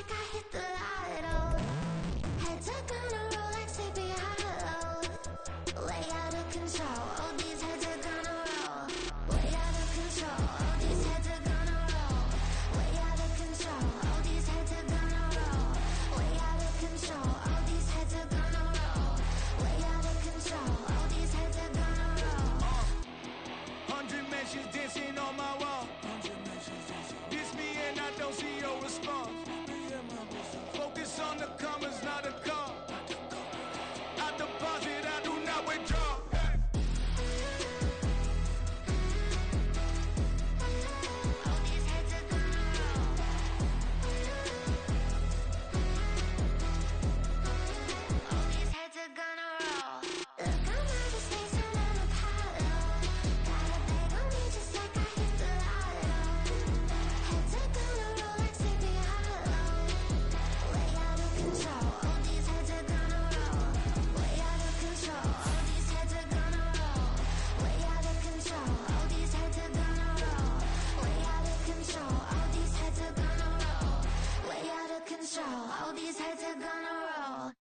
like I hit the lotto. Head to gonna roll like Sleepy Hollow. Way out of control, all these heads are gonna roll. Way out of control, all these heads are gonna roll. Way out of control, all these heads are gonna roll. Way out of control, all these heads are gonna roll. Way out of control, all these heads are gonna roll. 100 mentions dancing on my wall. Diss me and I don't see your response. Focus on the commas, not a call. I deposit, I do not withdraw. All these heads are gonna roll. All these heads are gonna roll. Look, I'm out of space, I'm on Apollo. Got a bag on me just like I hit the lotto. Heads are gonna roll like Sleepy Hollow. Way out of control, all these heads are gonna roll. Way out of control, all these heads are gonna roll. Way out of control, all these heads are gonna roll. Way out of control, all these heads are gonna roll. Way out of control, all these heads are gonna roll.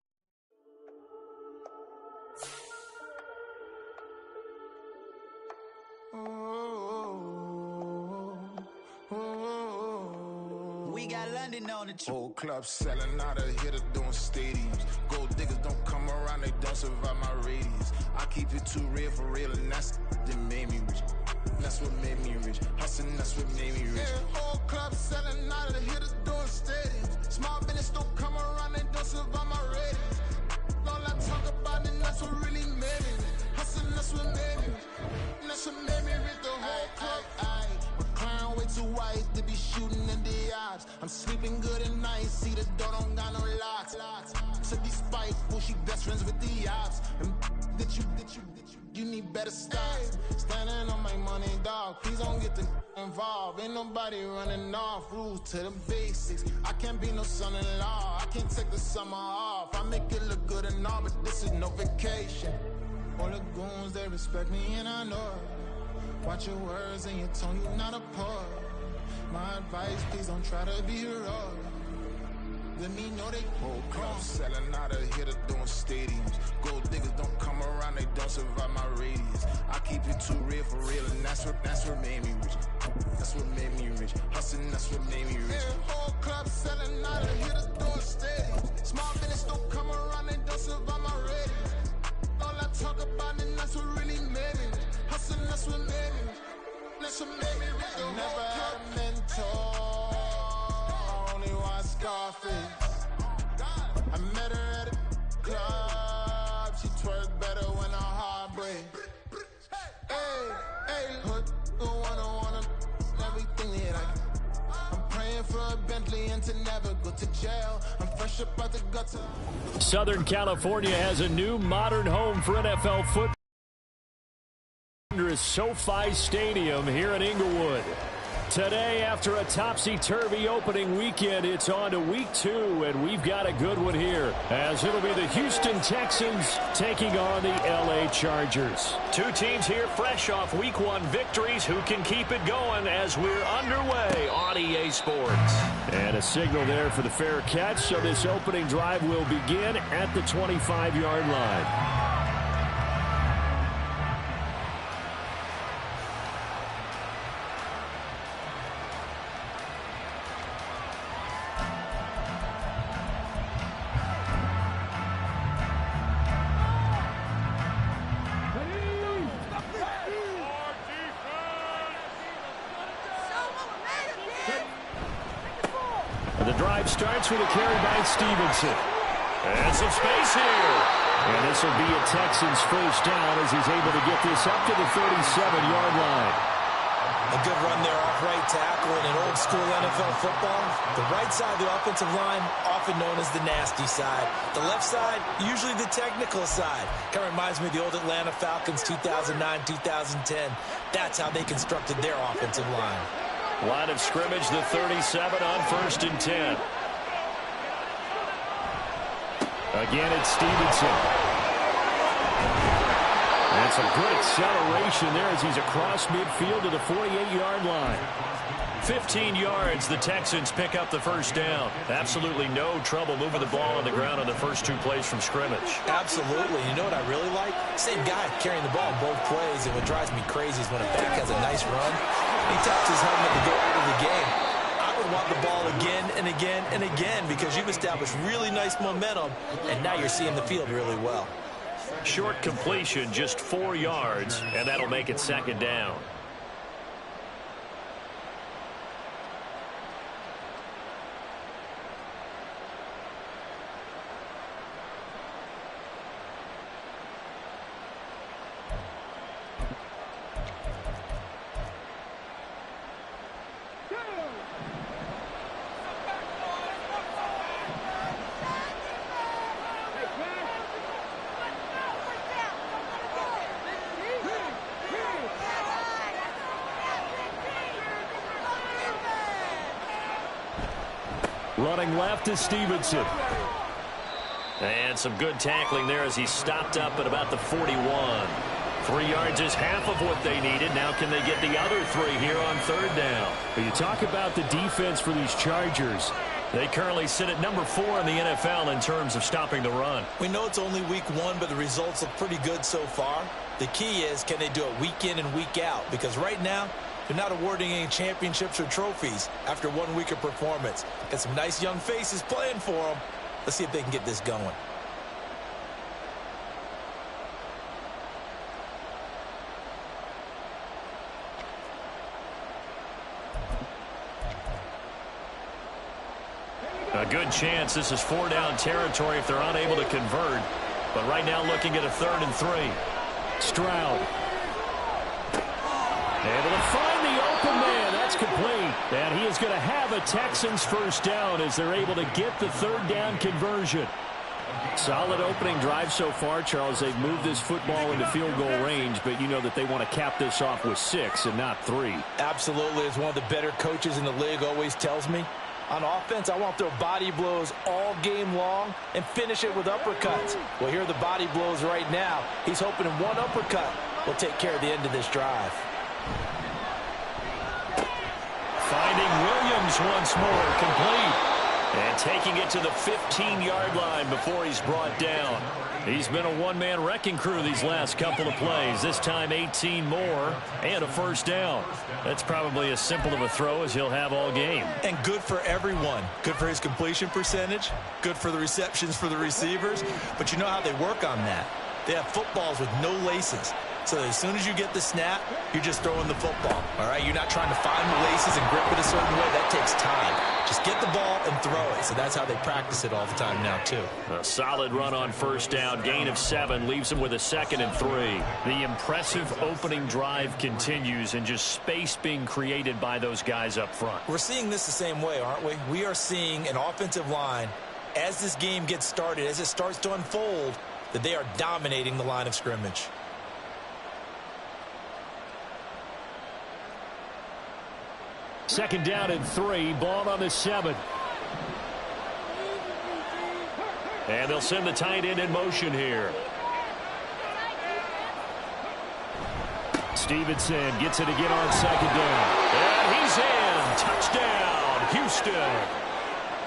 We got London on the trip. Whole club selling out of hitter doing stadiums. Gold diggers don't come around, they don't survive my radius. I keep it too real for real, and that's that made me rich. That's what made me rich. Hustling, that's what made me rich. Yeah, whole club selling out of the hitters doing stadiums. Small business don't come around, they don't survive my radius. All I talk about, and that's what really made me rich. Hustling, that's what made me rich. That's what made me rich. The whole club. McLaren way too white to be shooting in the ops. I'm sleeping good at night, see the door don't got no locks. To be spiteful, she best friends with the ops. And you need better stocks. Standing on my money, dog. Please don't get the involved. Ain't nobody running off. Rules to the basics. I can't be no son-in-law. I can't take the summer off. I make it look good and all, but this is no vacation. All the goons, they respect me and I know it. Watch your words and your tone, you not a poet. My advice, please don't try to be heroic. Let me know they whole club selling out of hitter doing stadiums. Gold diggers don't come around, they don't survive my radius. I keep it too real for real, and that's what made me rich. That's what made me rich. Hustling, that's what made me rich. Yeah, whole club selling out of hitters doing stadiums. Small business don't come around, they don't survive my radius. All I talk about, and that's what really made me rich. Hustling, that's what made me rich. That's what made me rich. I never had a mentor. I only watch Scarface. I met her at a club. She twerk better when her heart breaks. Hey, hood, wanna everything that I'm praying for a Bentley and to never go to jail. I'm fresh up out the guts. Southern California has a new modern home for NFL football. SoFi Stadium here in Inglewood. Today, after a topsy-turvy opening weekend, it's on to week 2, and we've got a good one here, as it'll be the Houston Texans taking on the LA Chargers. Two teams here fresh off week 1 victories. Who can keep it going as we're underway on EA Sports? And a signal there for the fair catch, so this opening drive will begin at the 25-yard line. The drive starts with a carry by Stevenson. And some space here. And this will be a Texans first down as he's able to get this up to the 37-yard line. A good run there off right tackle in an old school NFL football. The right side of the offensive line, often known as the nasty side. The left side, usually the technical side. Kind of reminds me of the old Atlanta Falcons 2009-2010. That's how they constructed their offensive line. Line of scrimmage, the 37 on 1st and 10. Again, it's Stevenson. And some good acceleration there as he's across midfield to the 48-yard line. 15 yards, the Texans pick up the first down. Absolutely no trouble moving the ball on the ground on the first 2 plays from scrimmage. Absolutely. You know what I really like? Same guy carrying the ball in both plays, and what drives me crazy is when a back has a nice run, he taps his helmet to go out of the game. I would want the ball again and again and again because you've established really nice momentum, and now you're seeing the field really well. Short completion, just 4 yards, and that'll make it second down. Running left is Stevenson. And some good tackling there as he stopped up at about the 41. 3 yards is half of what they needed. Now can they get the other 3 here on third down? When you talk about the defense for these Chargers, they currently sit at number 4 in the NFL in terms of stopping the run. We know it's only week 1, but the results look pretty good so far. The key is, can they do it week in and week out? Because right now, they're not awarding any championships or trophies after 1 week of performance. Got some nice young faces playing for them. Let's see if they can get this going. A good chance this is 4-down territory if they're unable to convert. But right now looking at a 3rd and 3. Stroud. Able to find the open man. That's complete. And he is going to have a Texans first down as they're able to get the 3rd down conversion. Solid opening drive so far, Charles. They've moved this football into field goal range, but you know that they want to cap this off with 6 and not 3. Absolutely. As one of the better coaches in the league always tells me, on offense, I want to throw body blows all game long and finish it with uppercuts. Well, here are the body blows right now. He's hoping in one uppercut will take care of the end of this drive. Finding Williams once more, complete. And taking it to the 15-yard line before he's brought down. He's been a one-man wrecking crew these last couple of plays. This time 18 more and a first down. That's probably as simple of a throw as he'll have all game. And good for everyone. Good for his completion percentage. Good for the receptions for the receivers. But you know how they work on that. They have footballs with no laces. So as soon as you get the snap, you're just throwing the football. All right, you're not trying to find the laces and grip it a certain way. That takes time. Just get the ball and throw it. So that's how they practice it all the time now, too. A solid run on first down. Gain of 7 leaves them with a 2nd and 3. The impressive opening drive continues and just space being created by those guys up front. We're seeing this the same way, aren't we? We are seeing an offensive line, as this game gets started, as it starts to unfold, that they are dominating the line of scrimmage. Second down and 3. Ball on the 7. And they'll send the tight end in motion here. Stevenson gets it again on second down. And he's in. Touchdown, Houston.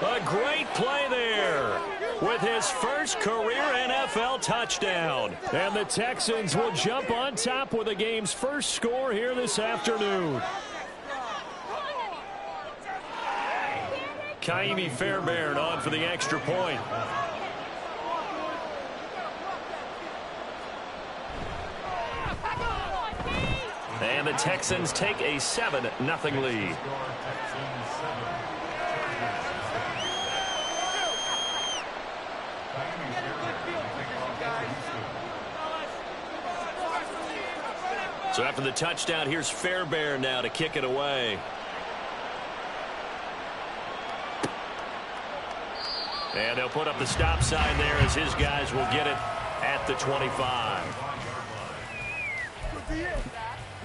A great play there with his first career NFL touchdown. And the Texans will jump on top with the game's first score here this afternoon. Kaimi Fairbairn on for the extra point. And the Texans take a 7-0 lead. So after the touchdown, here's Fairbairn now to kick it away. And they'll put up the stop sign there as his guys will get it at the 25. Could be it.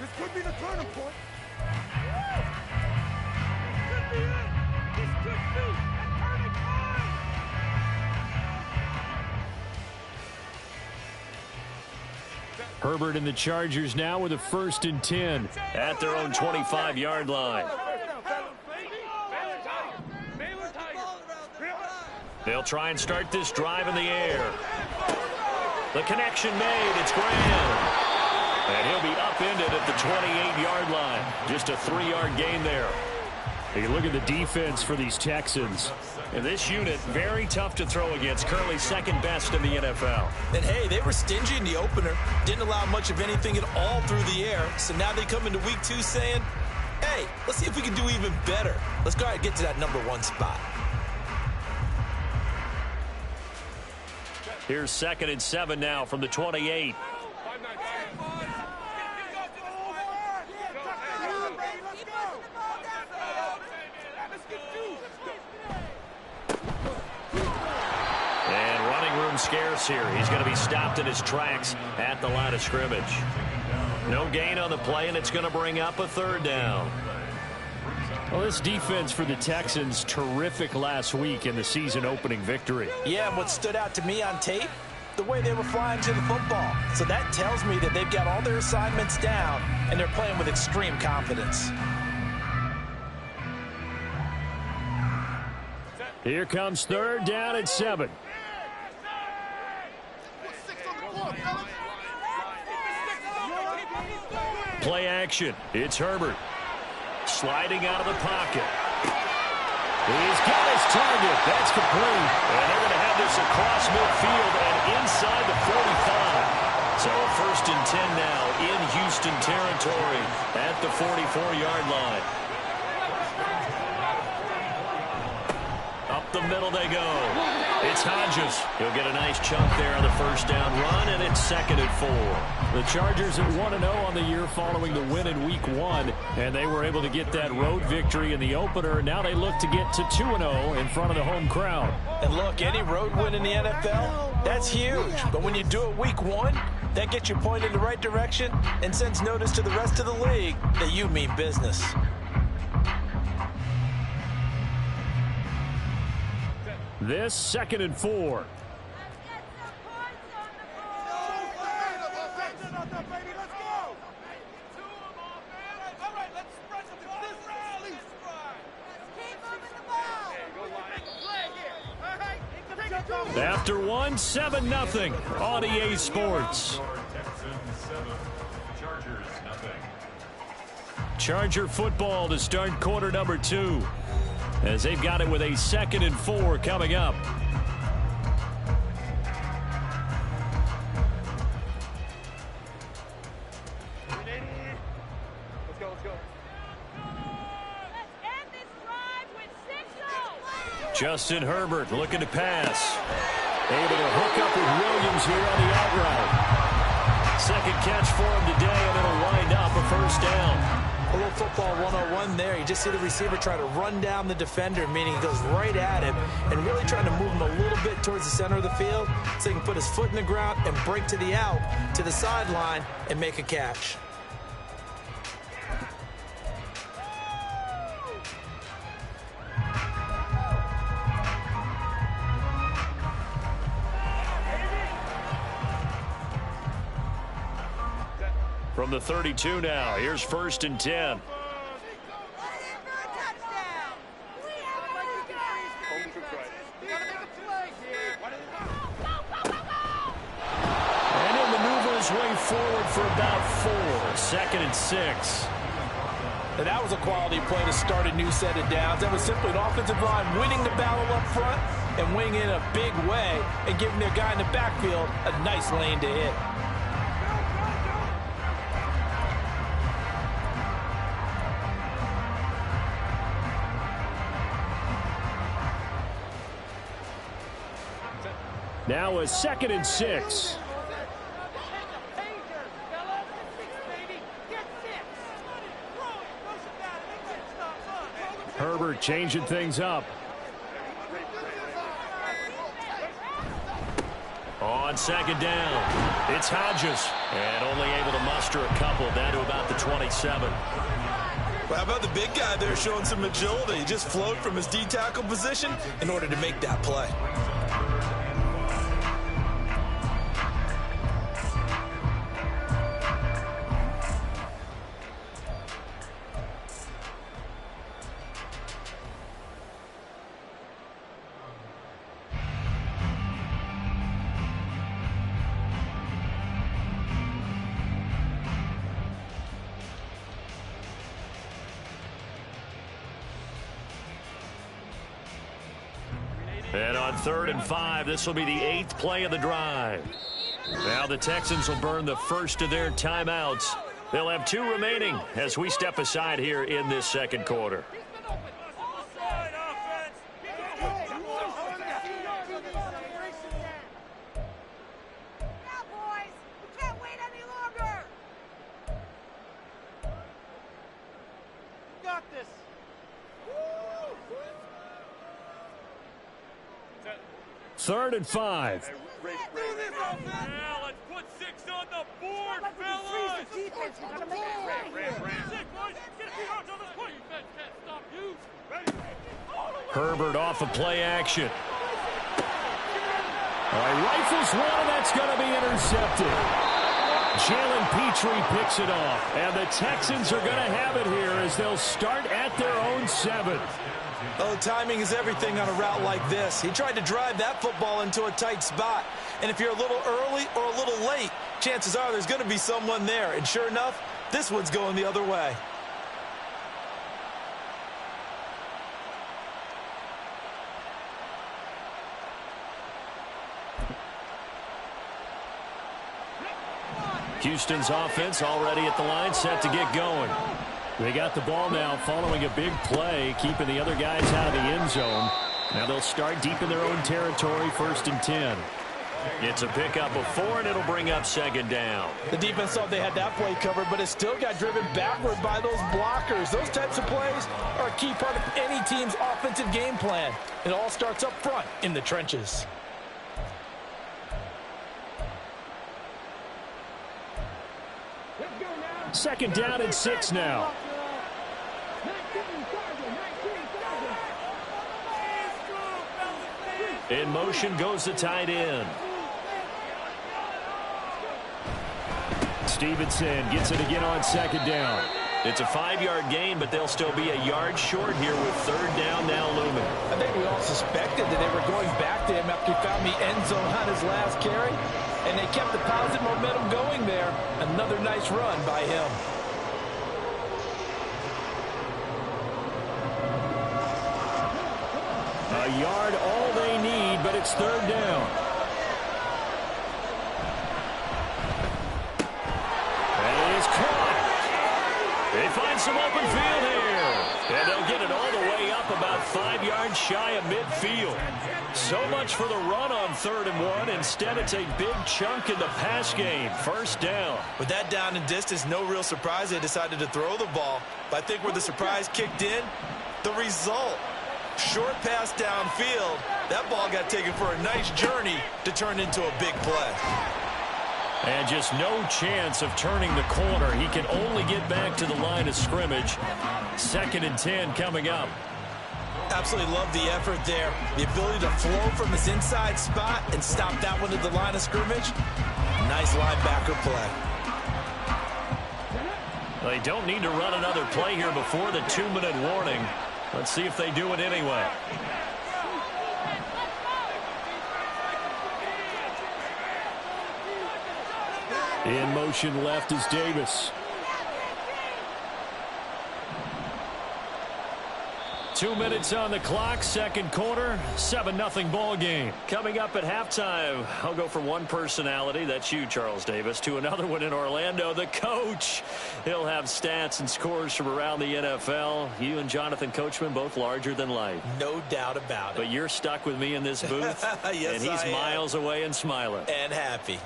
This could be the turning point. Could be it. This could be a turning point. Herbert and the Chargers now with a 1st and 10 at their own 25-yard line. They'll try and start this drive in the air. The connection made. It's Graham. And he'll be upended at the 28-yard line. Just a 3-yard gain there. Hey, look at the defense for these Texans. And this unit, very tough to throw against. Currently second best in the NFL. And, hey, they were stingy in the opener. Didn't allow much of anything at all through the air. So now they come into week 2 saying, hey, let's see if we can do even better. Let's go ahead and get to that number 1 spot. Here's 2nd and 7 now from the 28. And running room scarce here. He's going to be stopped in his tracks at the line of scrimmage. No gain on the play, and it's going to bring up a 3rd down. Well, this defense for the Texans, terrific last week in the season-opening victory. Yeah, and what stood out to me on tape, the way they were flying to the football. So that tells me that they've got all their assignments down, and they're playing with extreme confidence. Here comes 3rd down at 7. Play action. It's Herbert. Sliding out of the pocket. He's got his target. That's complete. And they're going to have this across midfield and inside the 45. So 1st and 10 now in Houston territory at the 44-yard line. Up the middle they go. It's Hodges. He'll get a nice chunk there on the 1st down run, and it's 2nd and 4. The Chargers at 1-0 on the year following the win in Week 1, and they were able to get that road victory in the opener. Now they look to get to 2-0 in front of the home crowd. And look, any road win in the NFL, that's huge. But when you do it Week 1, that gets you pointed in the right direction and sends notice to the rest of the league that you mean business. This 2nd and 4. After 1, 7-0 on EA Sports. Charger football to start quarter number 2. As they've got it with a 2nd and 4 coming up. Justin Herbert looking to pass. Able to hook up with Williams here on the out route. 2nd catch for him today, and it'll wind up a 1st down. A little football 101 there. You just see the receiver try to run down the defender, meaning he goes right at him and really trying to move him a little bit towards the center of the field so he can put his foot in the ground and break to the out, to the sideline, and make a catch. From the 32 now, here's 1st and 10. And he'll maneuver his way forward for about 4. 2nd and 6. And that was a quality play to start a new set of downs. That was simply an offensive line winning the battle up front and winning in a big way and giving their guy in the backfield a nice lane to hit. Now a 2nd and 6. Herbert changing things up. On 2nd down, it's Hodges. And only able to muster a couple down to about the 27. Well, how about the big guy there showing some agility? He just flowed from his D-tackle position in order to make that play. And on 3rd and 5, this will be the 8th play of the drive. Now the Texans will burn the first of their timeouts. They'll have 2 remaining as we step aside here in this second quarter. Third and 5. Now let's put 6 on the board, fellas! Herbert off of play action. All right, rifles one, and that's going to be intercepted. Jalen Petrie picks it off, and the Texans are going to have it here as they'll start at their own 7. Oh, timing is everything on a route like this. He tried to drive that football into a tight spot. And if you're a little early or a little late, chances are there's going to be someone there. And sure enough, this one's going the other way. Houston's offense already at the line, set to get going. They got the ball now following a big play, keeping the other guys out of the end zone. Now they'll start deep in their own territory, 1st and 10. It's a pickup of 4, and it'll bring up 2nd down. The defense thought they had that play covered, but it still got driven backward by those blockers. Those types of plays are a key part of any team's offensive game plan. It all starts up front in the trenches. Second down and 6 now. In motion goes the tight end. Stevenson gets it again on 2nd down. It's a 5-yard gain, but they'll still be a yard short here with 3rd down now looming. I think we all suspected that they were going back to him after he found the end zone on his last carry, and they kept the positive momentum going there. Another nice run by him. A yard all they need, but it's 3rd down. And it is caught. They find some open field here. And they'll get it all the way up about 5 yards shy of midfield. So much for the run on 3rd and 1. Instead, it's a big chunk in the pass game. 1st down. With that down and distance, no real surprise they decided to throw the ball. But I think where the surprise kicked in, the result. Short pass downfield. That ball got taken for a nice journey to turn into a big play. And just no chance of turning the corner. He can only get back to the line of scrimmage. 2nd and 10 coming up. Absolutely love the effort there. The ability to flow from his inside spot and stop that one at the line of scrimmage. Nice linebacker play. They don't need to run another play here before the 2-minute warning. Let's see if they do it anyway. In motion left is Davis. 2 minutes on the clock, second quarter, 7-0 ball game. Coming up at halftime, I'll go from one personality, that's you, Charles Davis, to another one in Orlando, the coach. He'll have stats and scores from around the NFL. You and Jonathan Coachman, both larger than life. No doubt about it. But you're stuck with me in this booth, yes, and he's miles away and smiling. And happy.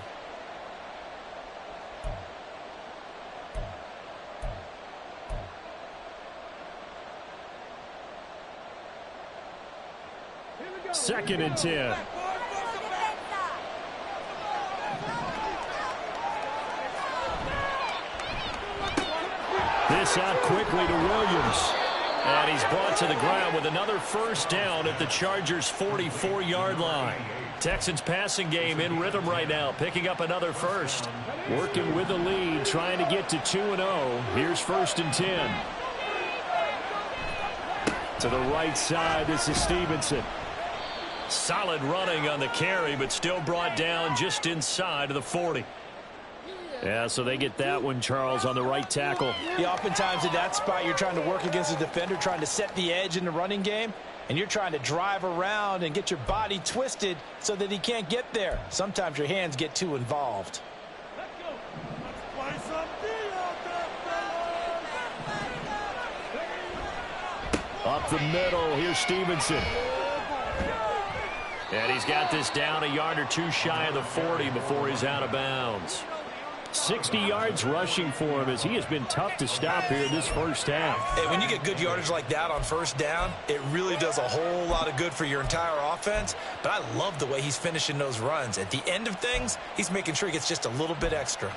Second and 10. This out quickly to Williams. And he's brought to the ground with another first down at the Chargers' 44-yard line. Texans passing game in rhythm right now, picking up another first. Working with the lead, trying to get to 2-0. Here's 1st and 10. To the right side, this is Stevenson. Solid running on the carry, but still brought down just inside of the 40. Yeah, so they get that one, Charles, on the right tackle. Yeah, oftentimes at that spot, you're trying to work against a defender, trying to set the edge in the running game. and you're trying to drive around and get your body twisted so that he can't get there. Sometimes your hands get too involved. Up the middle, here's Stevenson. And he's got this down a yard or two shy of the 40 before he's out of bounds. 60 yards rushing for him as he has been tough to stop here this first half. Hey, when you get good yardage like that on first down, it really does a whole lot of good for your entire offense. But I love the way he's finishing those runs. At the end of things, he's making sure he gets just a little bit extra.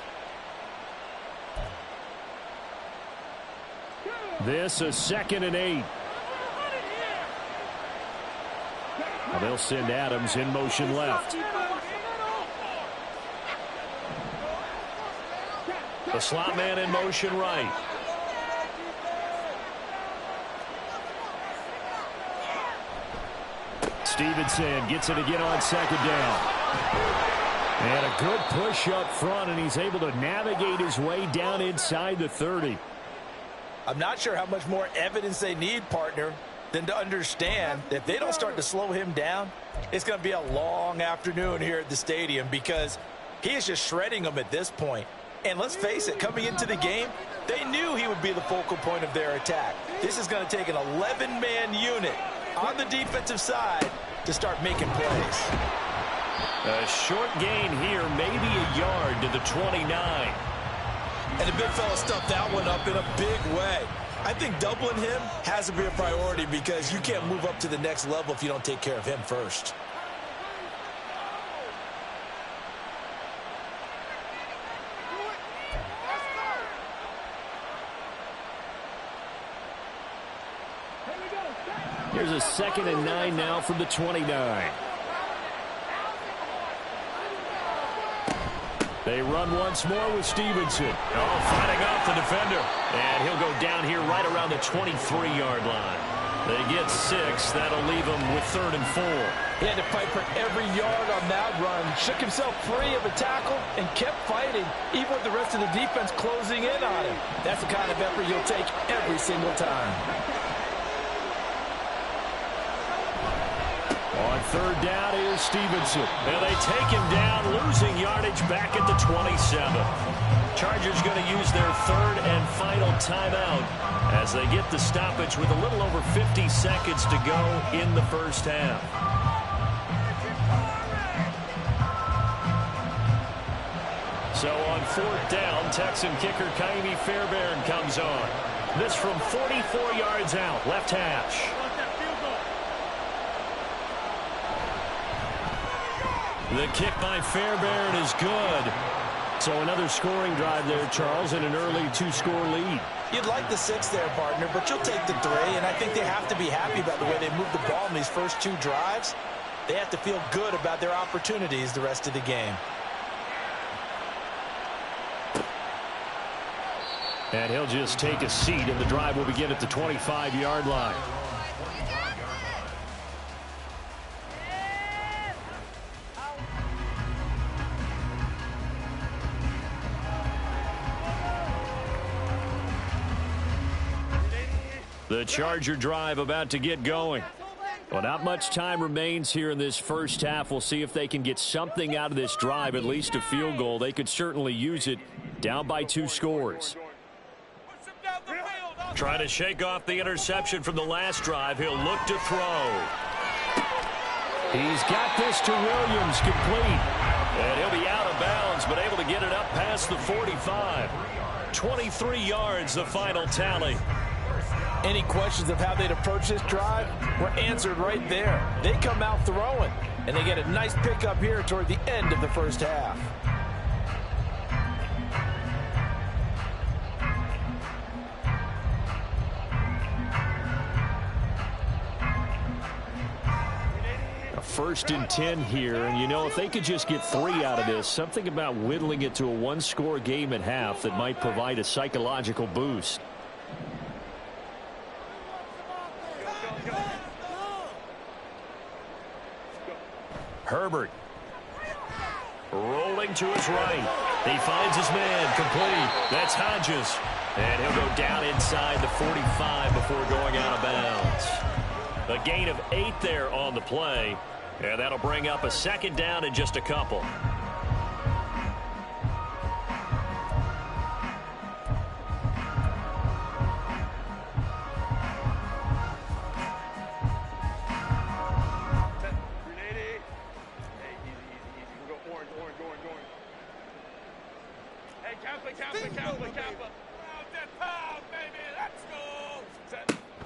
This is 2nd and 8. Well, they'll send Adams in motion left. The slot man in motion right. Stevenson gets it again on 2nd down. And a good push up front, and he's able to navigate his way down inside the 30. I'm not sure how much more evidence they need, partner, than to understand that if they don't start to slow him down, it's going to be a long afternoon here at the stadium because he is just shredding them at this point. And let's face it, coming into the game, they knew he would be the focal point of their attack. This is going to take an 11-man unit on the defensive side to start making plays. A short gain here, maybe a yard to the 29. And the big fella stuffed that one up in a big way. I think doubling him has to be a priority because you can't move up to the next level if you don't take care of him first. Here's a 2nd and 9 now from the 29. They run once more with Stevenson. Oh, fighting off the defender. And he'll go down here right around the 23-yard line. They get 6. That'll leave them with 3rd and 4. He had to fight for every yard on that run. Shook himself free of a tackle and kept fighting, even with the rest of the defense closing in on him. That's the kind of effort you'll take every single time. On 3rd down is Stevenson. And they take him down, losing yardage back at the 27. Chargers going to use their 3rd and final timeout as they get the stoppage with a little over 50 seconds to go in the first half. So on 4th down, Texan kicker Kaimi Fairbairn comes on. This from 44 yards out, left hash. The kick by Fairbairn is good. So another scoring drive there, Charles, and an early 2-score lead. You'd like the 6 there, partner, but you'll take the 3, and I think they have to be happy about the way they moved the ball in these first 2 drives. They have to feel good about their opportunities the rest of the game. And he'll just take a seat, and the drive will begin at the 25-yard line. The Charger drive about to get going. Well, not much time remains here in this first half. We'll see if they can get something out of this drive, at least a field goal. They could certainly use it, down by 2 scores. Trying to shake off the interception from the last drive. He'll look to throw. He's got this to Williams, complete. And he'll be out of bounds, but able to get it up past the 45. 23 yards, the final tally. Any questions of how they'd approach this drive were answered right there. They come out throwing, and they get a nice pickup here toward the end of the first half. A 1st and 10 here, and you know, if they could just get 3 out of this, something about whittling it to a 1-score game at half that might provide a psychological boost. Herbert rolling to his right. He finds his man, complete. That's Hodges. And he'll go down inside the 45 before going out of bounds. A gain of 8 there on the play. And that'll bring up a second down in just a couple.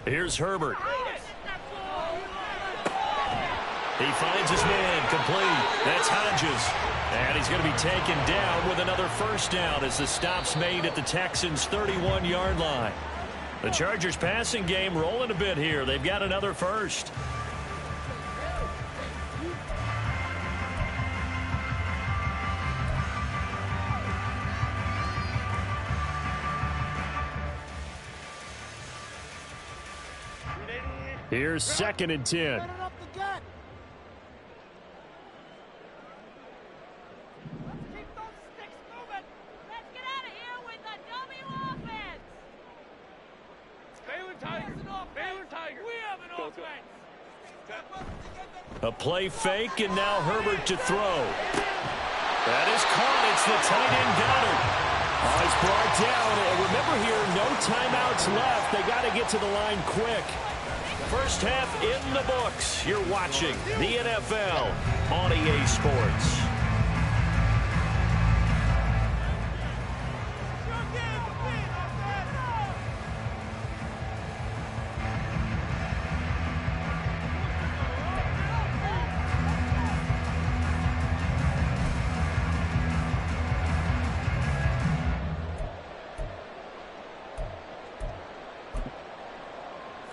Here's Herbert. He finds his man complete. That's Hodges. And he's going to be taken down with another first down as the stop's made at the Texans' 31-yard line. The Chargers' passing game rolling a bit here. They've got another first. Here's 2nd and 10. Let's keep those sticks moving. Let's get out of here with the dummy offense. Baylor Tigers. Baylor Tigers. We have an offense. A play fake, and now Herbert to throw. That is caught. It's the tight end Goddard. He's brought down. And remember here, no timeouts left. They got to get to the line quick. First half in the books. You're watching the NFL on EA Sports.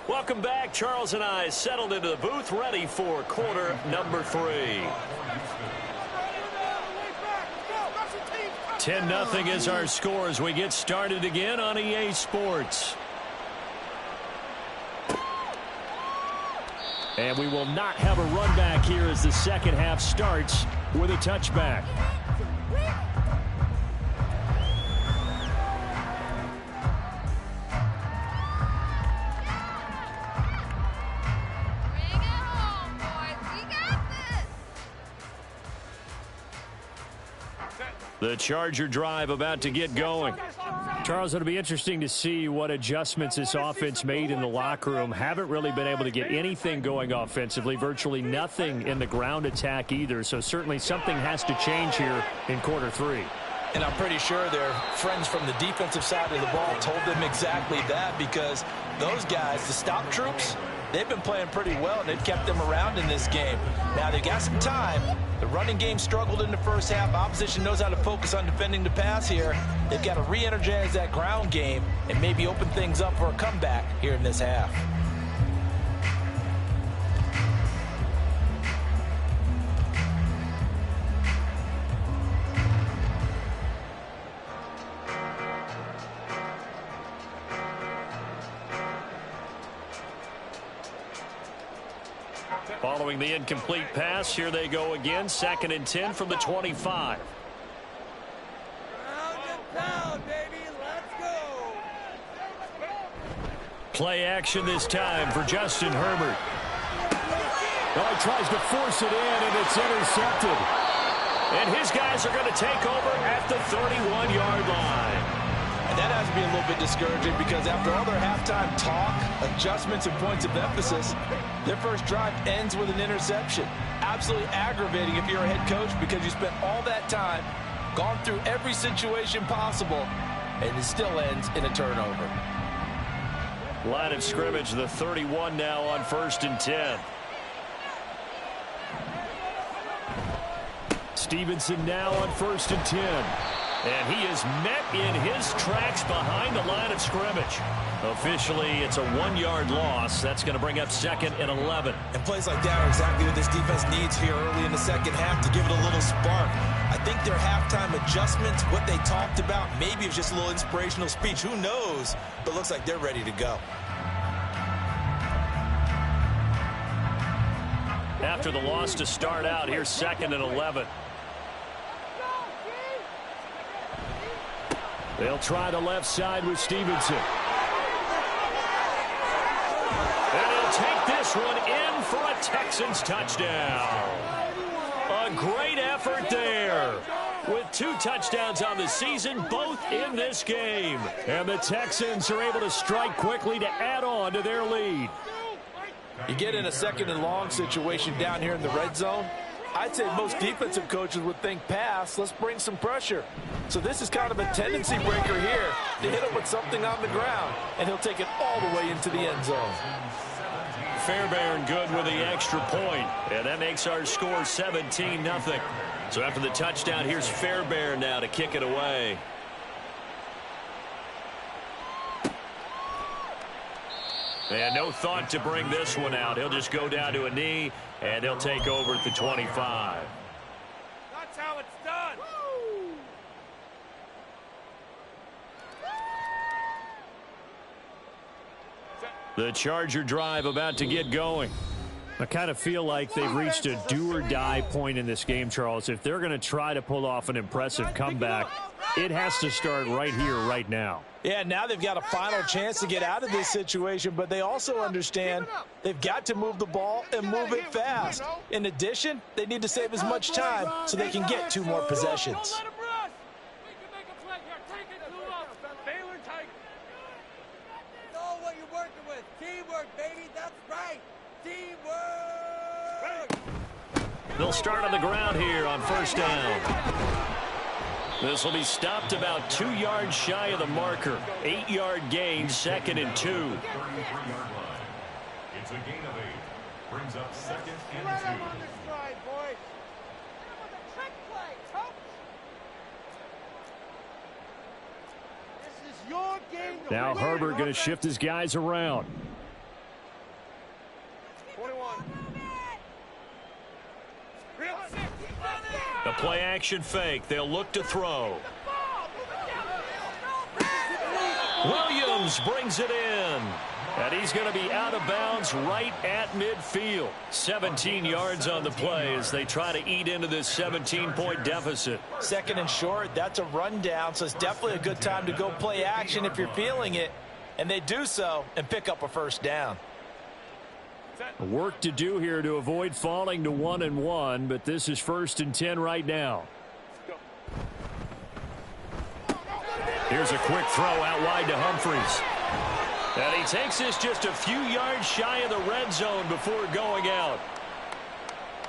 Welcome back. Charles and I settled into the booth, ready for quarter number 3. 10-0 is our score as we get started again on EA Sports. And we will not have a run back here as the second half starts with a touchback. The Charger drive about to get going. Charles, it'll be interesting to see what adjustments this offense made in the locker room. Haven't really been able to get anything going offensively, virtually nothing in the ground attack either. So certainly something has to change here in quarter 3. And I'm pretty sure their friends from the defensive side of the ball told them exactly that, because those guys, the stop troops, they've been playing pretty well, and they've kept them around in this game. Now, they've got some time. The running game struggled in the first half. Opposition knows how to focus on defending the pass here. They've got to re-energize that ground game and maybe open things up for a comeback here in this half. Following the incomplete pass, here they go again. 2nd and 10 from the 25. Pound, baby. Let's go. Play action this time for Justin Herbert. Oh, he tries to force it in, and it's intercepted. And his guys are going to take over at the 31-yard line. And that has to be a little bit discouraging, because after all their halftime talk, adjustments, and points of emphasis, their first drive ends with an interception. Absolutely aggravating if you're a head coach, because you spent all that time, gone through every situation possible, and it still ends in a turnover. Line of scrimmage, the 31 now on 1st and 10. Stevenson now on 1st and 10. And he is met in his tracks behind the line of scrimmage. Officially, it's a 1-yard loss. That's going to bring up 2nd and 11. And plays like that are exactly what this defense needs here early in the second half to give it a little spark. I think their halftime adjustments, what they talked about, maybe it was just a little inspirational speech. Who knows? But it looks like they're ready to go. After the loss to start out, here's 2nd and 11. They'll try the left side with Stevenson. And he'll take this one in for a Texans touchdown. A great effort there. With 2 touchdowns on the season, both in this game. And the Texans are able to strike quickly to add on to their lead. You get in a 2nd and long situation down here in the red zone. I'd say most defensive coaches would think pass, let's bring some pressure. So this is kind of a tendency breaker here to hit him with something on the ground, and he'll take it all the way into the end zone. Fairbairn good with the extra point, and that makes our score 17-0. So after the touchdown, here's Fairbairn now to kick it away. And no thought to bring this one out. He'll just go down to a knee, and he'll take over at the 25. That's how it's done. The Charger drive about to get going. I kind of feel like they've reached a do-or-die point in this game, Charles. If they're going to try to pull off an impressive comeback, it has to start right here, right now. Yeah, now they've got a final chance to get out of this situation, but they also understand they've got to move the ball and move it fast. In addition, they need to save as much time so they can get 2 more possessions. Don't let him rush. We can make a play here. Take it to him. Baylor tight. Know what you're working with. Teamwork, baby. That's right. Teamwork. They'll start on the ground here on 1st down. This will be stopped about 2 yards shy of the marker. 8-yard gain, 2nd and 2. It's a gain of 8. Brings up 2nd and 2. Let him on the stride, boys. Hit him with a trick play, coach. This is your game. Now Herbert going to shift his guys around. 21. A play-action fake. They'll look to throw. Williams brings it in. And he's going to be out of bounds right at midfield. 17 yards on the play as they try to eat into this 17-point deficit. 2nd and short, that's a rundown, so it's definitely a good time to go play action if you're feeling it. And they do so and pick up a 1st down. Work to do here to avoid falling to 1-1, but this is 1st and 10 right now. Here's a quick throw out wide to Humphries. And he takes this just a few yards shy of the red zone before going out.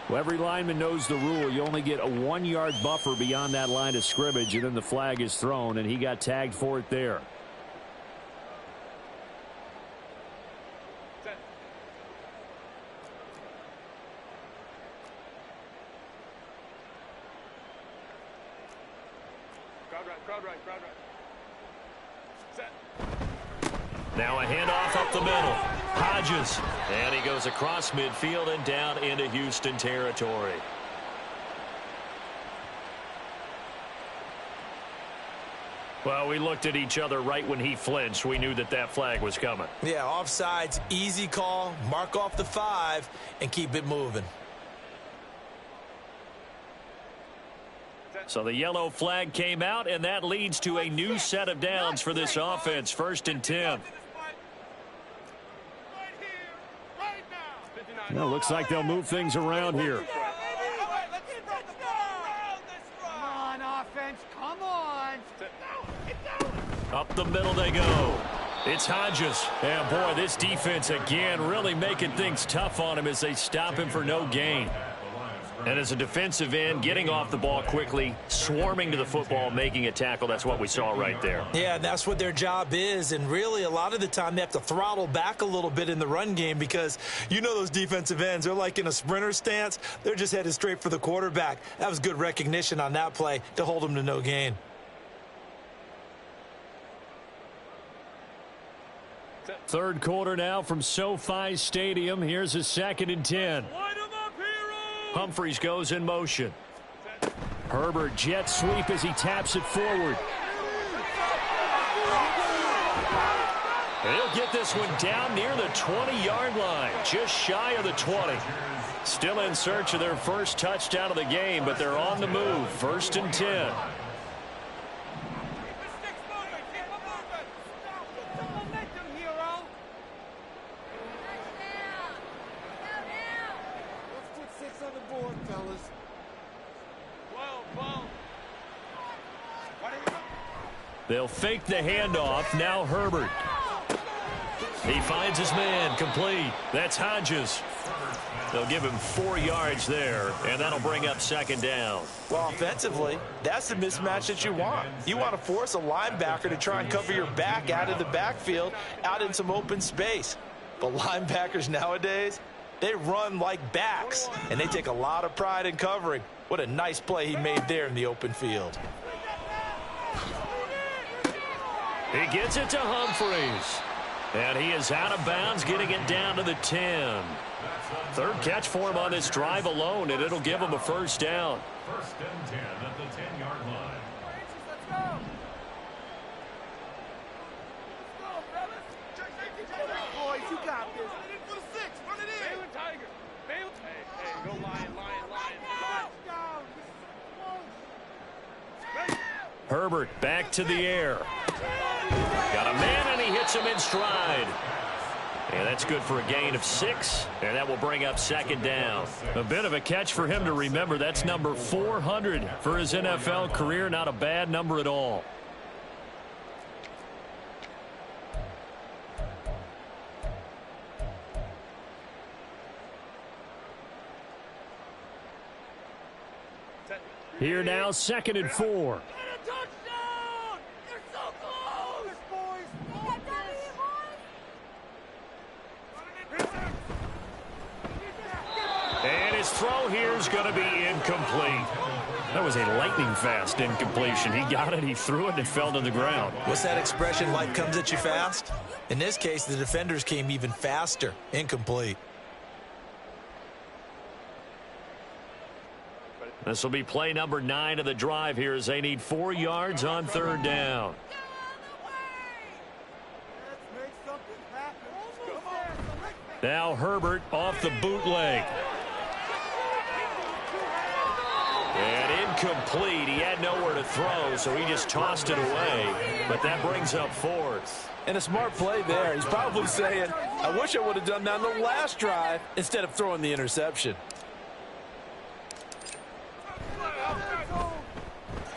Well, every lineman knows the rule. You only get a 1-yard buffer beyond that line of scrimmage, and then the flag is thrown, and he got tagged for it there. Crowd right. Set. Now a handoff up the middle. Hodges. And he goes across midfield and down into Houston territory. Well, we looked at each other right when he flinched. We knew that that flag was coming. Yeah, offsides, easy call. Mark off the 5 and keep it moving. So the yellow flag came out, and that leads to a new set of downs for this offense. 1st and 10. Well, looks like they'll move things around here. Come on, offense. Come on. Up the middle they go. It's Hodges. And, boy, this defense again really making things tough on him as they stop him for no gain. And as a defensive end, getting off the ball quickly, swarming to the football, making a tackle, that's what we saw right there. Yeah, that's what their job is. And really, a lot of the time, they have to throttle back a little bit in the run game because you know those defensive ends, they're like in a sprinter stance. They're just headed straight for the quarterback. That was good recognition on that play to hold them to no gain. Third quarter now from SoFi Stadium. Here's a 2nd and 10. Humphries goes in motion. Herbert jet sweep as he taps it forward. He'll get this one down near the 20-yard line, just shy of the 20. Still in search of their first touchdown of the game, but they're on the move. 1st and 10. They'll fake the handoff. Now Herbert. He finds his man, complete. That's Hodges. They'll give him 4 yards there, and that'll bring up second down. Well, offensively, that's the mismatch that you want. You want to force a linebacker to try and cover your back out of the backfield, out in some open space. But linebackers nowadays, they run like backs, and they take a lot of pride in covering. What a nice play he made there in the open field. He gets it to Humphreys. And he is out of bounds, getting it down to the 10. Third catch for him on this drive alone, and it'll give him a first down. First and 10 at the 10-yard line. Let's go. Let's go, fellas. Boys, you got this. Run it in for the 6. Run it in. Baylor Tiger. Baylor. Hey, go Lion. Herbert back to the air. Got a man, and he hits him in stride. And that's good for a gain of 6, and that will bring up second down. A bit of a catch for him to remember. That's number 400 for his NFL career. Not a bad number at all. Here now, 2nd and 4. Touchdown! You're so close! Boys! And his throw here is going to be incomplete. That was a lightning-fast incompletion. He got it, he threw it, and it fell to the ground. What's that expression, life comes at you fast? In this case, the defenders came even faster. Incomplete. This will be play number 9 of the drive here as they need 4 yards on 3rd down. Now Herbert off the bootleg. And incomplete. He had nowhere to throw, so he just tossed it away. But that brings up 4th. And a smart play there. He's probably saying, I wish I would have done that on the last drive instead of throwing the interception.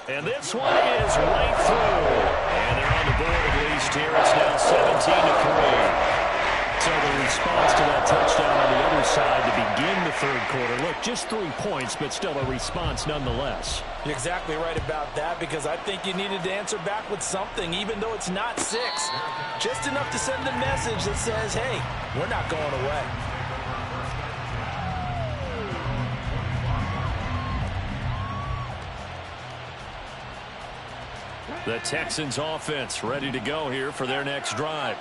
And this one is right through. And they're on the board at least here. It's now 17-3. So the response to that touchdown on the other side to begin the 3rd quarter. Look, just 3 points, but still a response nonetheless. You're exactly right about that, because I think you needed to answer back with something, even though it's not 6. Just enough to send a message that says, hey, we're not going away. The Texans offense ready to go here for their next drive.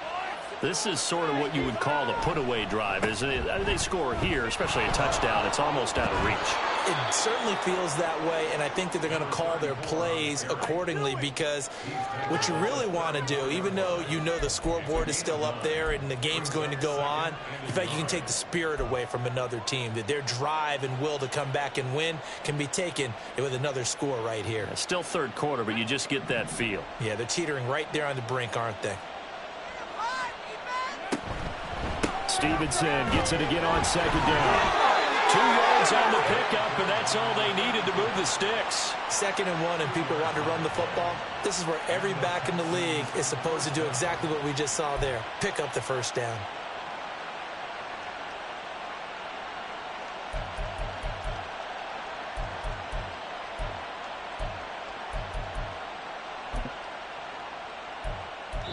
This is sort of what you would call a put-away drive, isn't it? They score here, especially a touchdown. It's almost out of reach. It certainly feels that way, and I think that they're going to call their plays accordingly, because what you really want to do, even though you know the scoreboard is still up there and the game's going to go on, in fact, you can take the spirit away from another team, that their drive and will to come back and win can be taken with another score right here. It's still 3rd quarter, but you just get that feel. Yeah, they're teetering right there on the brink, aren't they? Stevenson gets it again on 2nd down. 2 yards on the pickup, and that's all they needed to move the sticks. 2nd and 1, and people want to run the football. This is where every back in the league is supposed to do exactly what we just saw there. Pick up the first down.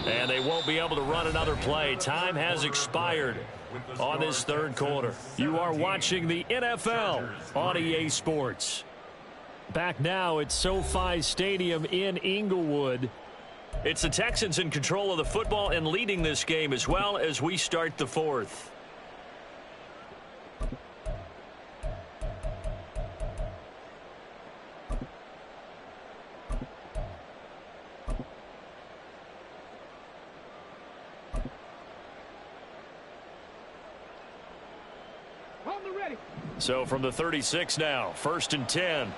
And they won't be able to run another play. Time has expired on this 3rd quarter. You are watching the NFL on EA Sports. Back now at SoFi Stadium in Inglewood. It's the Texans in control of the football and leading this game as well as we start the 4th. So from the 36 now, 1st and 10.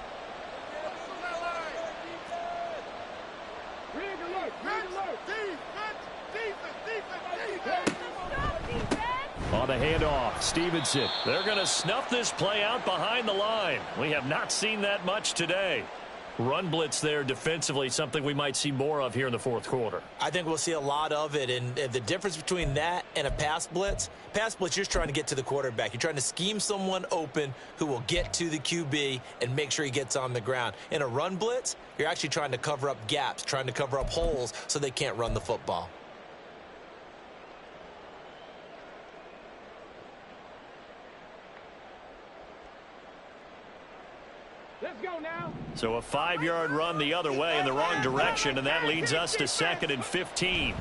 On the handoff, Stevenson. They're going to snuff this play out behind the line. We have not seen that much today. run blitz there defensively, something we might see more of here in the fourth quarter. I think we'll see a lot of it, and the difference between that and a pass blitz, you're just trying to get to the quarterback. You're trying to scheme someone open who will get to the QB and make sure he gets on the ground. In a run blitz, you're actually trying to cover up gaps, trying to cover up holes so they can't run the football. Let's go now. So a 5-yard run the other way in the wrong direction, and that leads us to 2nd and 15.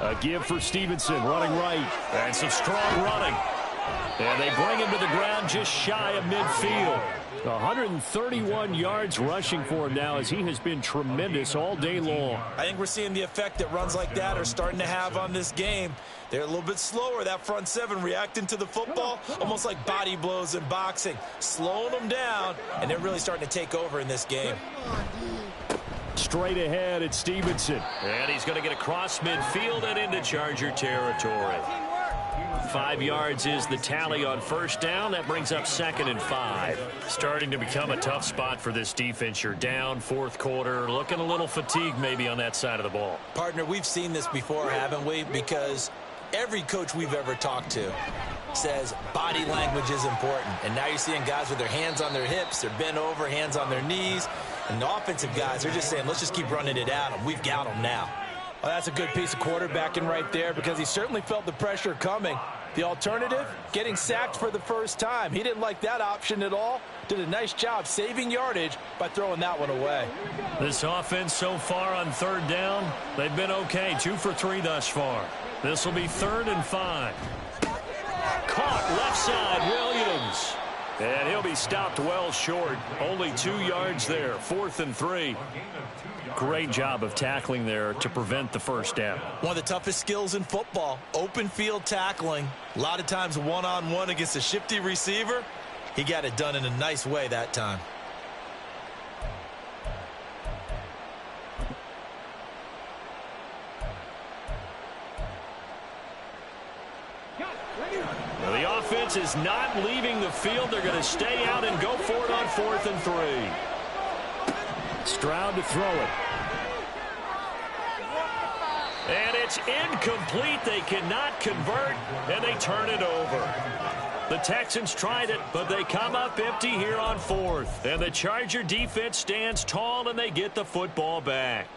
A give for Stevenson, running right. And some strong running. And they bring him to the ground just shy of midfield. 131 yards rushing for him now as he has been tremendous all day long. I think we're seeing the effect that runs like that are starting to have on this game. They're a little bit slower, that front seven, reacting to the football, almost like body blows in boxing, slowing them down, and they're really starting to take over in this game. Straight ahead at Stevenson. And he's going to get across midfield and into Charger territory. 5 yards is the tally on first down. That brings up 2nd and 5. Starting to become a tough spot for this defense. You're down, fourth quarter, looking a little fatigued maybe on that side of the ball. Partner, we've seen this before, haven't we? Because every coach we've ever talked to says body language is important. And now you're seeing guys with their hands on their hips, they're bent over, hands on their knees. And the offensive guys are just saying, let's just keep running it at them. We've got them now. Well, that's a good piece of quarterbacking right there because he certainly felt the pressure coming. The alternative, getting sacked for the first time. He didn't like that option at all. Did a nice job saving yardage by throwing that one away. This offense so far on third down, they've been okay. 2 for 3 thus far. This will be 3rd and 5. Caught left side, Williams. And he'll be stopped well short. Only 2 yards there. 4th and 3. Great job of tackling there to prevent the first down. One of the toughest skills in football, open field tackling. A lot of times one-on-one against a shifty receiver. He got it done in a nice way that time. Well, the offense is not leaving the field. They're going to stay out and go for it on 4th and 3. Stroud to throw it. And it's incomplete. They cannot convert, and they turn it over. The Texans tried it, but they come up empty here on 4th. And the Charger defense stands tall, and they get the football back.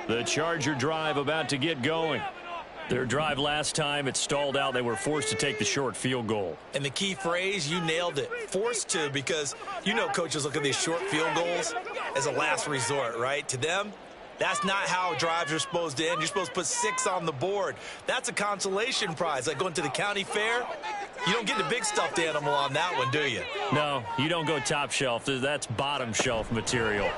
The Charger drive about to get going. Their drive last time, it stalled out. They were forced to take the short field goal. And the key phrase, you nailed it, forced to, because you know coaches look at these short field goals as a last resort, right? To them, that's not how drives are supposed to end. You're supposed to put 6 on the board. That's a consolation prize, like going to the county fair. You don't get the big stuffed animal on that one, do you? No, you don't go top shelf. That's bottom shelf material.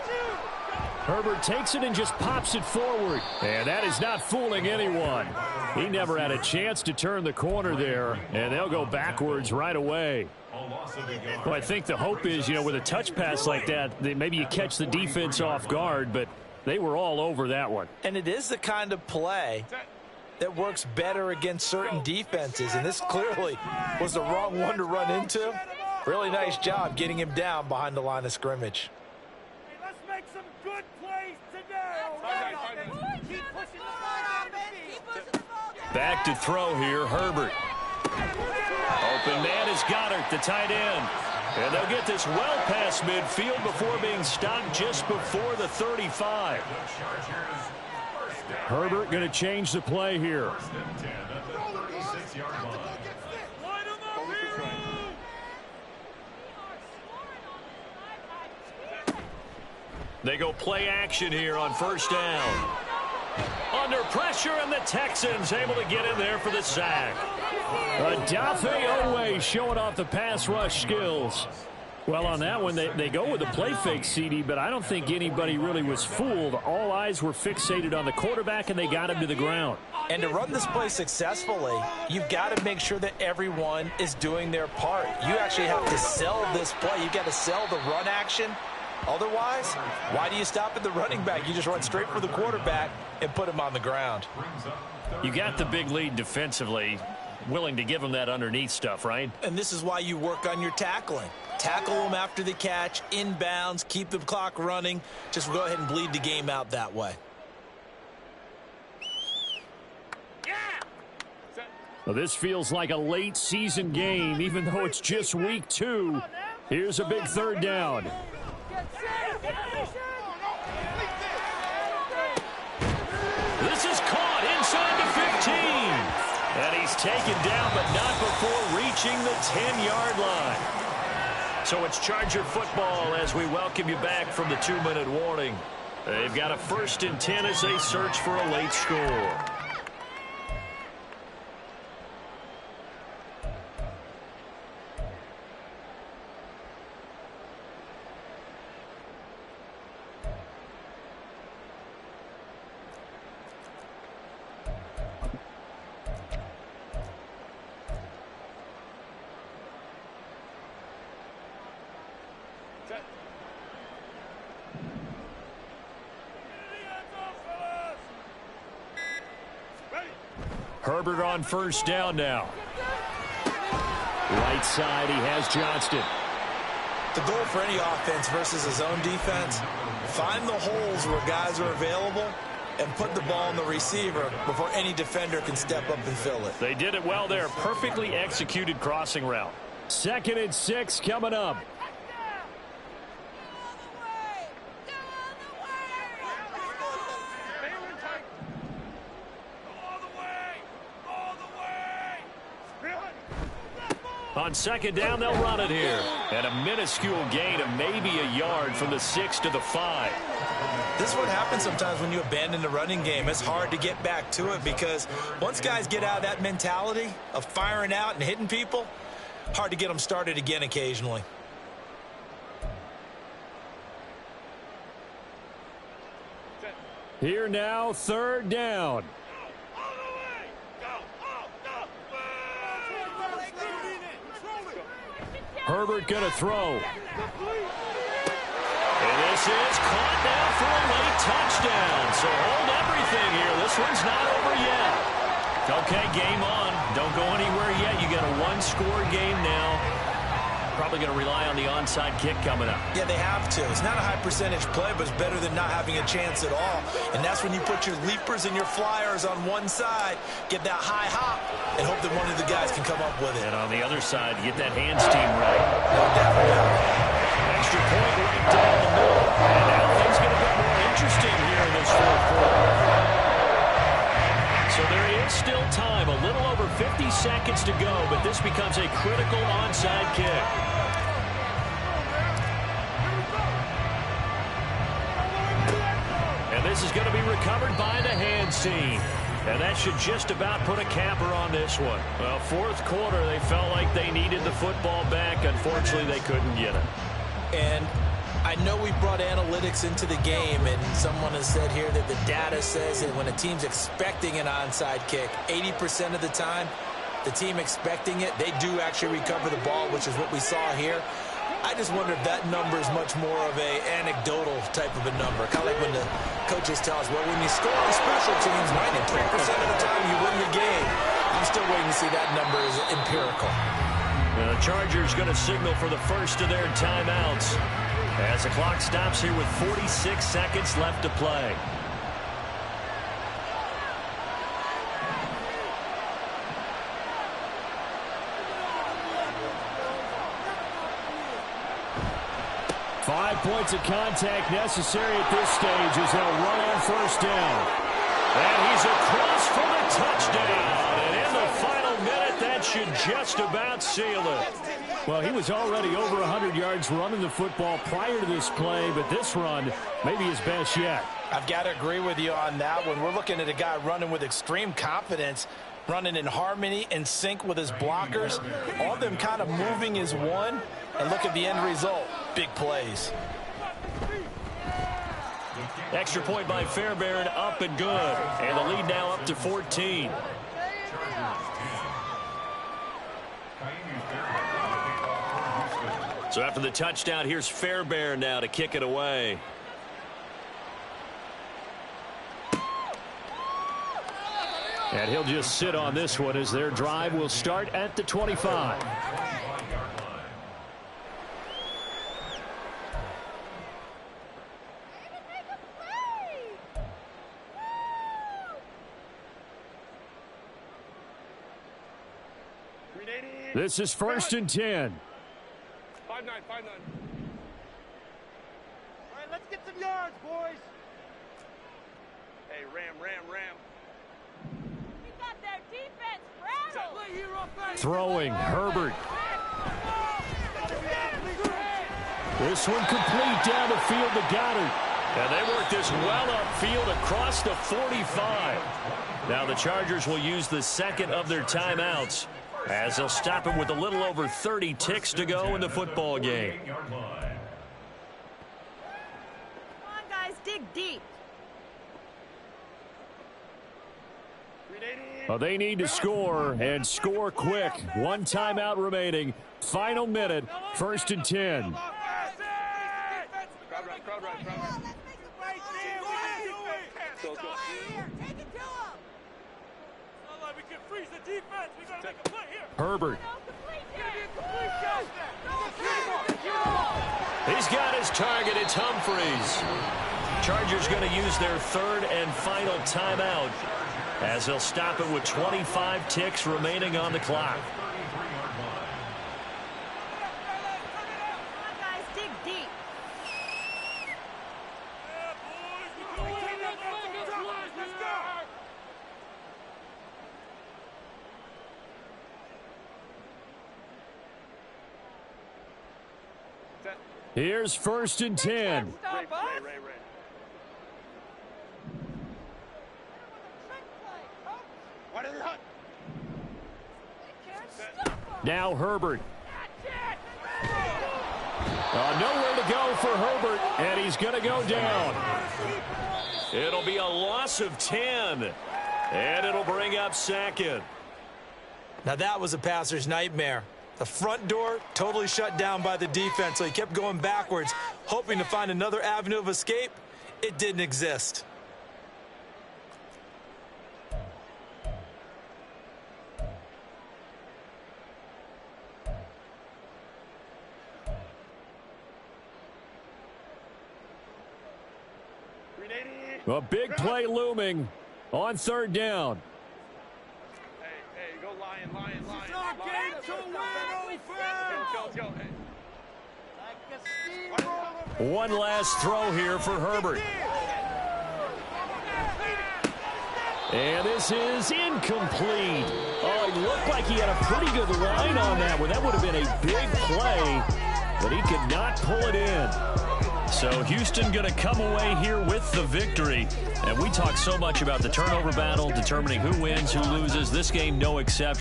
Herbert takes it and just pops it forward. And that is not fooling anyone. He never had a chance to turn the corner there, and they'll go backwards right away. Well, I think the hope is, with a touch pass like that, maybe you catch the defense off guard, but they were all over that one. And it is the kind of play that works better against certain defenses, and this clearly was the wrong one to run into. Really nice job getting him down behind the line of scrimmage. Let's make some good plays today. Keep pushing the ball. Back to throw here, Herbert. Open man is Goddard, the tight end. And they'll get this well past midfield before being stopped just before the 35. Herbert going to change the play here. They go play action here on first down. Under pressure, and the Texans able to get in there for the sack. Adafe Owe showing off the pass rush skills. Well, on that one, they go with the play fake, CD, but I don't think anybody really was fooled. All eyes were fixated on the quarterback, and they got him to the ground. And to run this play successfully, you've got to make sure that everyone is doing their part. You actually have to sell this play. You've got to sell the run action. Otherwise, why do you stop at the running back? You just run straight for the quarterback and put him on the ground. You got the big lead defensively, willing to give him that underneath stuff, right? And this is why you work on your tackling. Tackle them after the catch, inbounds, keep the clock running. Just go ahead and bleed the game out that way. Well, this feels like a late season game, even though it's just week 2. Here's a big third down. This is caught inside the 15. And he's taken down, but not before reaching the 10-yard line. So it's Charger football as we welcome you back from the 2-minute warning. They've got a 1st and 10 as they search for a late score. Herbert on 1st down now. Right side, he has Johnston. The goal for any offense versus his own defense, find the holes where guys are available and put the ball on the receiver before any defender can step up and fill it. They did it well there. Perfectly executed crossing route. 2nd and 6 coming up. On 2nd down, they'll run it here. And a minuscule gain of maybe a yard from the 6 to the 5. This is what happens sometimes when you abandon the running game. It's hard to get back to it because once guys get out of that mentality of firing out and hitting people, hard to get them started again occasionally. Here now, 3rd down. Herbert going to throw. And this is caught now for a late touchdown. So hold everything here. This one's not over yet. Okay, game on. Don't go anywhere yet. You got a 1-score game now. Probably going to rely on the onside kick coming up. Yeah, they have to. It's not a high percentage play, but it's better than not having a chance at all. And that's when you put your leapers and your flyers on one side, get that high hop, and hope that one of the guys can come up with it. And on the other side, get that hands team right. No doubt. Extra point right down the middle. And now things get a bit more interesting here in this 4th quarter. So there is still time, a little over 50 seconds to go, but this becomes a critical onside kick. And this is going to be recovered by the hands team. And that should just about put a capper on this one. Well, 4th quarter, they felt like they needed the football back. Unfortunately, they couldn't get it. And I know we brought analytics into the game, and someone has said here that the data says that when a team's expecting an onside kick, 80% of the time, the team expecting it, they do actually recover the ball, which is what we saw here. I just wonder if that number is much more of a anecdotal type of a number. Kind of like when the coaches tell us, well, when you score on special teams, 93% of the time you win the game. I'm still waiting to see that number is empirical. The Chargers going to signal for the first of their timeouts as the clock stops here with 46 seconds left to play. Five points of contact necessary at this stage as they'll run on 1st down. And he's across for the touchdown. And in the final minute, that should just about seal it. Well, he was already over 100 yards running the football prior to this play, but this run may be his best yet. I've got to agree with you on that one. We're looking at a guy running with extreme confidence, running in harmony and sync with his blockers. All of them kind of moving as one, and look at the end result. Big plays. Extra point by Fairbairn, up and good. And the lead now up to 14. So after the touchdown, here's Fairbairn now to kick it away. And he'll just sit on this one as their drive will start at the 25. This is 1st and 10. 5-9, 5-9. All right, let's get some yards, boys. Hey, Ram. We got their defense rattled. Throwing, Herbert. This one complete down the field to Goddard. And they work this well upfield across the 45. Now the Chargers will use the second of their timeouts as they'll stop it with a little over 30 ticks to go in the football game. Come on, guys, dig deep. Well, they need to score and score quick. One timeout remaining. Final minute, 1st and 10. Herbert. He's got his target. It's Humphreys. Chargers going to use their third and final timeout as they'll stop it with 25 ticks remaining on the clock. Here's 1st and 10. Now Herbert. Nowhere to go for Herbert, and he's going to go down. It'll be a loss of 10, and it'll bring up second. Now that was a passer's nightmare. The front door totally shut down by the defense, so he kept going backwards, hoping to find another avenue of escape. It didn't exist. A big play looming on 3rd down. Hey, go Lion. It's our game to win, old One last throw here for Herbert. And this is incomplete. Oh, it looked like he had a pretty good line on that one. That would have been a big play, but he could not pull it in. So Houston going to come away here with the victory. And we talk so much about the turnover battle, determining who wins, who loses. This game, no exception.